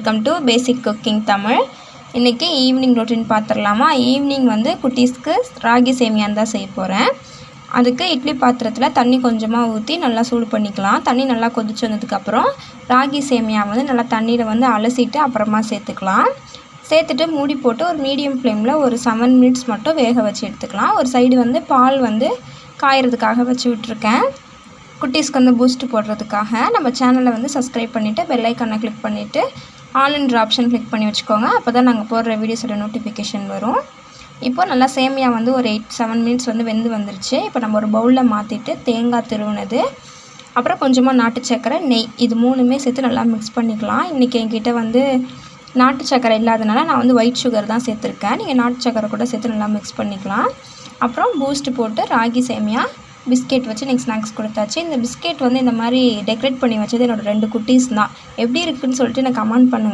Welcome to basic cooking Tamil. இன்றைக்கி evening routine பார்த்துடலாமா? Evening வந்து குட்டீஸ்க்கு ராகி சேமியான் தான் செய்ய போகிறேன். அதுக்கு இட்லி பாத்திரத்தில் தண்ணி கொஞ்சமாக ஊற்றி நல்லா சூடு பண்ணிக்கலாம். தண்ணி நல்லா கொதிச்சு வந்ததுக்கப்புறம் ராகி சேமியா வந்து நல்லா தண்ணியில் வந்து அலசிட்டு அப்புறமா சேர்த்துக்கலாம். சேர்த்துட்டு மூடி போட்டு ஒரு மீடியம் ஃப்ளேமில் ஒரு 7 மினிட்ஸ் மட்டும் வேக வச்சு எடுத்துக்கலாம். ஒரு சைடு வந்து பால் வந்து காயறதுக்காக வச்சு விட்டுருக்கேன். குட்டீஸ்க்கு வந்து பூஸ்ட் போடுறதுக்காக. நம்ம சேனலை வந்து சப்ஸ்கிரைப் பண்ணிவிட்டு பெல் ஐக்கானை கிளிக் பண்ணிவிட்டு ஆல்ன்ற ஆப்ஷன் கிளிக் பண்ணி வச்சுக்கோங்க. அப்போ தான் நாங்கள் போடுற வீடியோஸோட நோட்டிஃபிகேஷன் வரும். இப்போ நல்லா சேமியா வந்து ஒரு 7 மினிட்ஸ் வந்து வெந்து வந்துருச்சு. இப்போ நம்ம ஒரு பவுலில் மாற்றிட்டு தேங்காய் திருவுனது, அப்புறம் கொஞ்சமாக நாட்டு சர்க்கரை, நெய், இது 3மே சேர்த்து நல்லா மிக்ஸ் பண்ணிக்கலாம். இன்றைக்கி என்கிட்ட வந்து நாட்டு சர்க்கரை இல்லாதனால நான் வந்து ஒயிட் சுகர் தான் சேர்த்துருக்கேன். நீங்கள் நாட்டு சர்க்கரை கூட சேர்த்து நல்லா மிக்ஸ் பண்ணிக்கலாம். அப்புறம் பூஸ்ட் போட்டு ராகி சேமியா பிஸ்கெட் வச்சு இன்றைக்கி ஸ்நாக்ஸ் கொடுத்தாச்சு. இந்த பிஸ்கெட் வந்து இந்த மாதிரி டெக்கரேட் பண்ணி வச்சது என்னோடய 2 குட்டீஸ் தான். எப்படி இருக்குதுன்னு சொல்லிட்டு எனக்கு கமெண்ட் பண்ணுங்கள்.